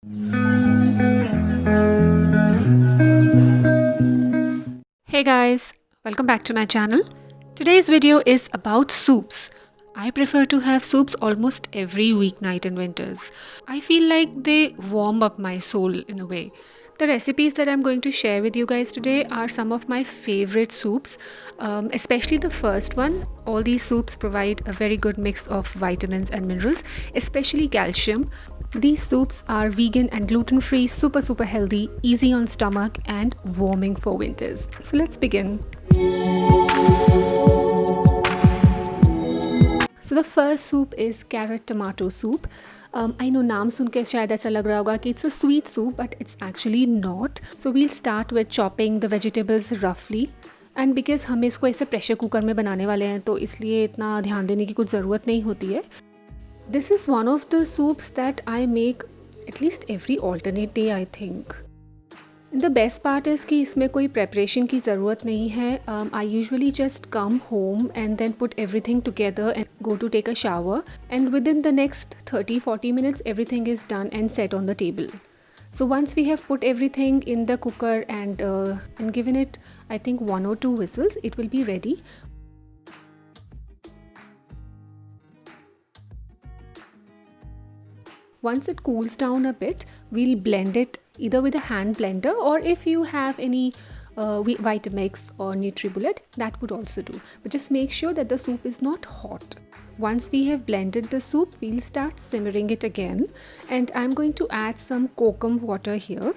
Hey guys, welcome back to my channel. Today's video is about soups. I prefer to have soups almost every weeknight in winters. I feel like they warm up my soul in a way. The recipes that I'm going to share with you guys today are some of my favorite soups, especially the first one. All these soups provide a very good mix of vitamins and minerals, especially calcium. These soups are vegan and gluten free, super healthy, easy on stomach, and warming for winters. So let's begin. So the first soup is carrot tomato soup. I know नाम सुन के शायद ऐसा लग रहा होगा कि it's a sweet soup, but it's actually not. So we'll start with chopping the vegetables roughly. And because हम इसको ऐसे प्रेशर कुकर में बनाने वाले हैं तो इसलिए इतना ध्यान देने की कुछ ज़रूरत नहीं होती है. This is one of the soups that I make at least every alternate day, I think. The best part is कि इसमें कोई preparation की ज़रूरत नहीं है. I usually just come home and then put everything together and go to take a shower, and within the next 30-40 minutes everything is done and set on the table. So once we have put everything in the cooker and given it, I think 1 or 2 whistles, it will be ready. Once it cools down a bit, we'll blend it either with a hand blender, or if you have any Vitamix or NutriBullet, that would also do. But just make sure that the soup is not hot. Once we have blended the soup, we'll start simmering it again, and I'm going to add some kokum water here.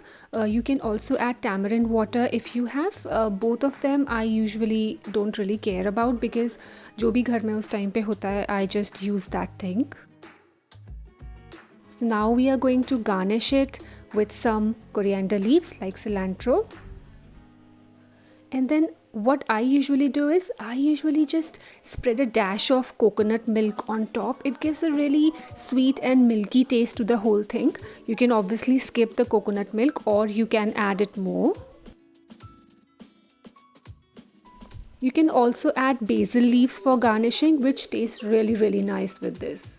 You can also add tamarind water if you have. Both of them I usually don't really care about because जो भी घर में उस time पे होता है, I just use that thing. So now we are going to garnish it with some coriander leaves like cilantro. And then what I usually do is I usually just spread a dash of coconut milk on top. It gives a really sweet and milky taste to the whole thing. You can obviously skip the coconut milk or you can add it more. You can also add basil leaves for garnishing, which tastes really nice with this.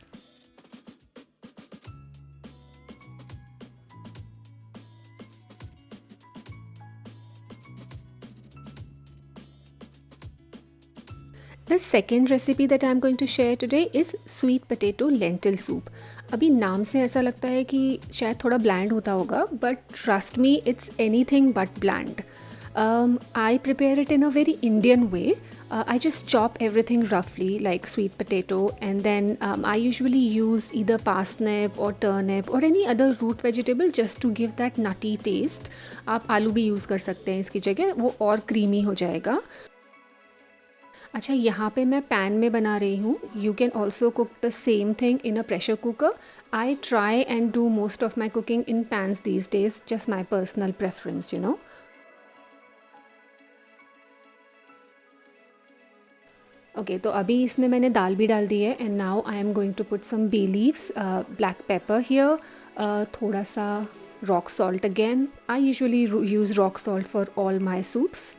The second recipe that I'm going to share today is sweet potato lentil soup. अभी नाम से ऐसा लगता है कि शायद थोड़ा bland होता होगा, but trust me, it's anything but bland. I prepare it in a very Indian way. I just chop everything roughly like sweet potato, and then I usually use either parsnip or turnip or any other root vegetable just to give that nutty taste. आप आलू भी use कर सकते हैं इसकी जगह, वो और creamy हो जाएगा. अच्छा, यहाँ पे मैं पैन में बना रही हूँ. You can also cook the same thing in a pressure cooker. I try and do most of my cooking in pans these days, just my personal preference, you know. Okay, तो अभी इसमें मैंने दाल भी डाल दी है. And now I am going to put some bay leaves, black pepper here, थोड़ा सा rock salt again. I usually use rock salt for all my soups.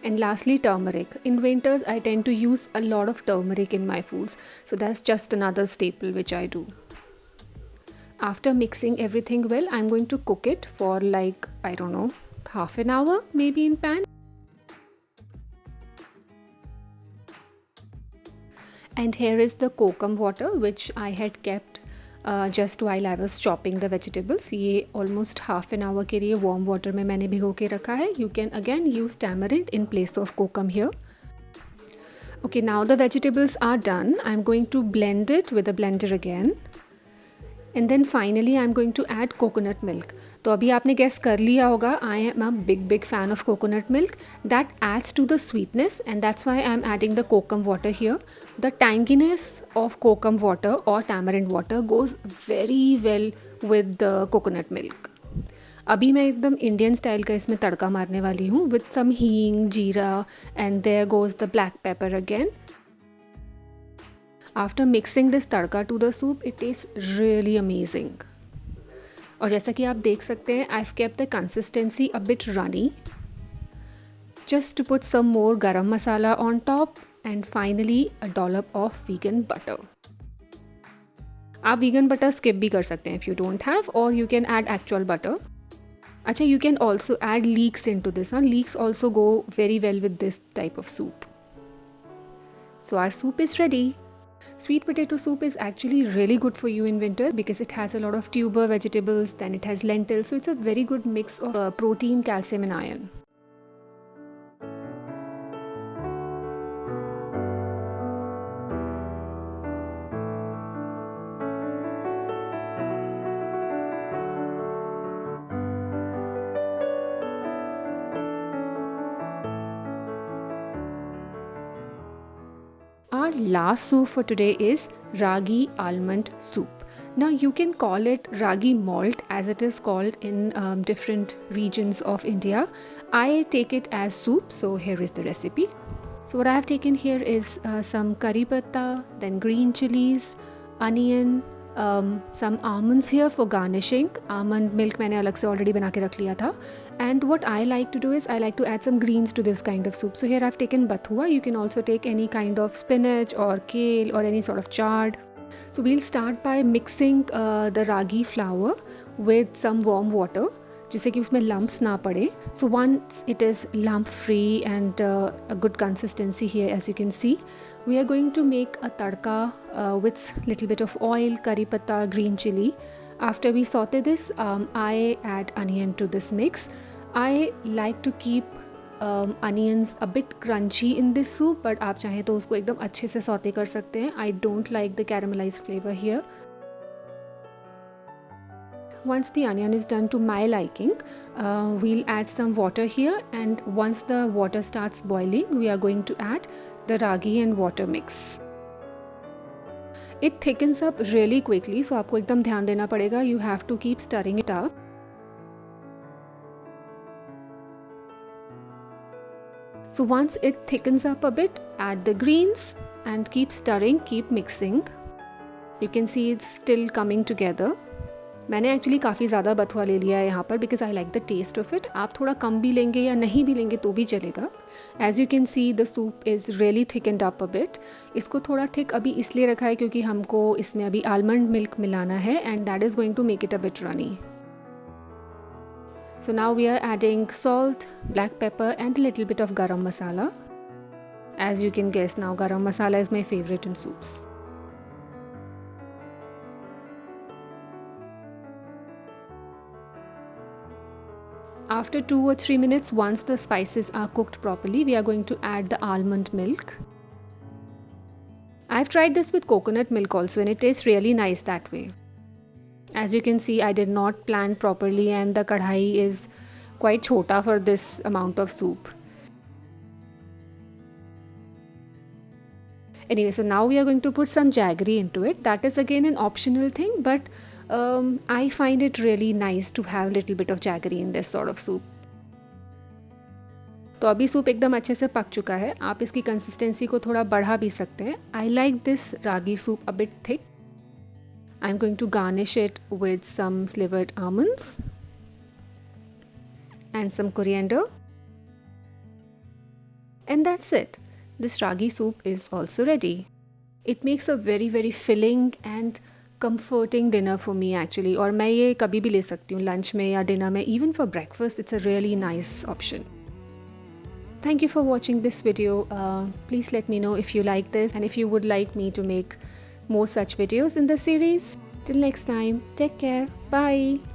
And lastly, turmeric. In winters, I tend to use a lot of turmeric in my foods. So that's just another staple which I do. After mixing everything well, I'm going to cook it for like, I don't know, half an hour maybe in pan. And here is the kokum water which I had kept just while I was chopping the vegetables. ये almost half an hour के लिए warm water में मैंने भिगो के रखा है. You can again use tamarind in place of kokum here. Okay, now the vegetables are done. I'm going to blend it with a blender again. And then finally I'm going to add coconut milk. तो अभी आपने guess कर लिया होगा, I am a big fan of coconut milk. That adds to the sweetness, and that's why I'm adding the kokum water here. The tanginess of kokum water or tamarind water goes very well with the coconut milk. अभी मैं एकदम Indian style का इसमें तड़का मारने वाली हूँ with some हींग, जीरा, and there goes the black pepper again. After mixing this tadka to the soup, it tastes really amazing. और जैसा कि आप देख सकते हैं, I've kept the consistency a bit runny. Just to put some more garam masala on top, and finally a dollop of vegan butter. आप vegan butter skip भी कर सकते हैं इफ़ यू डोंट हैव, और you can add actual butter. अच्छा, you can also add leeks into this. Leeks also go very well with this type of soup. So our soup is ready. Sweet potato soup is actually really good for you in winter because it has a lot of tuber vegetables, then it has lentils, so it's a very good mix of protein, calcium and iron. Our last soup for today is ragi almond soup. Now you can call it ragi malt as it is called in different regions of India. I take it as soup, so here is the recipe. So what I have taken here is some curry patta, then green chilies, onion, some almonds here for garnishing. Almond milk मैंने अलग से already बना के रख लिया था. And what I like to do is I like to add some greens to this kind of soup. So here I've taken bathua. You can also take any kind of spinach or kale or any sort of chard. So we'll start by mixing the ragi flour with some warm water, जिससे कि उसमें lumps ना पड़े. So once it is lump free and a good consistency here, as you can see, we are going to make a tadka with little bit of oil, curry patta, green chili. After we saute this, I add onion to this mix. I like to keep onions a bit crunchy in this soup, but आप चाहें तो उसको एकदम अच्छे से saute कर सकते हैं. I don't like the caramelized flavor here. Once the onion is done to my liking, we'll add some water here, and once the water starts boiling, we are going to add the ragi and water mix. It thickens up really quickly, so आपको एकदम ध्यान देना पड़ेगा. You have to keep stirring it up. So once it thickens up a bit, add the greens and keep stirring, keep mixing. You can see it's still coming together. मैंने actually काफ़ी ज़्यादा बथुआ ले लिया है यहाँ पर because I like the taste of it. आप थोड़ा कम भी लेंगे या नहीं भी लेंगे तो भी चलेगा. As you can see the soup is really thick and up a bit. इसको थोड़ा थिक अभी इसलिए रखा है क्योंकि हमको इसमें अभी आलमंड मिल्क मिलाना है and that is going to make it a bit runny. So now we are adding salt, black pepper and a little bit of garam masala. As you can guess now, garam masala is my favorite in soups. After 2 or 3 minutes, once the spices are cooked properly, we are going to add the almond milk. I've tried this with coconut milk also and it tastes really nice that way. As you can see, I did not plan properly and the kadhai is quite chota for this amount of soup. Anyway, so now we are going to put some jaggery into it. That is again an optional thing, but I find it really nice to have a little bit of jaggery in this sort of soup. तो अभी soup एकदम अच्छे से पक चुका है. आप इसकी कंसिस्टेंसी को थोड़ा बढ़ा भी सकते हैं. I like this ragi soup a bit thick. I'm going to garnish it with some slivered almonds and some coriander. And that's it. This ragi soup is also ready. It makes a very very filling and comforting dinner for me actually. और मैं ये कभी भी ले सकती हूँ lunch में या dinner में. Even for breakfast, it's a really nice option. Thank you for watching this video. Please let me know if you like this and if you would like me to make more such videos in the series. Till next time, take care. Bye.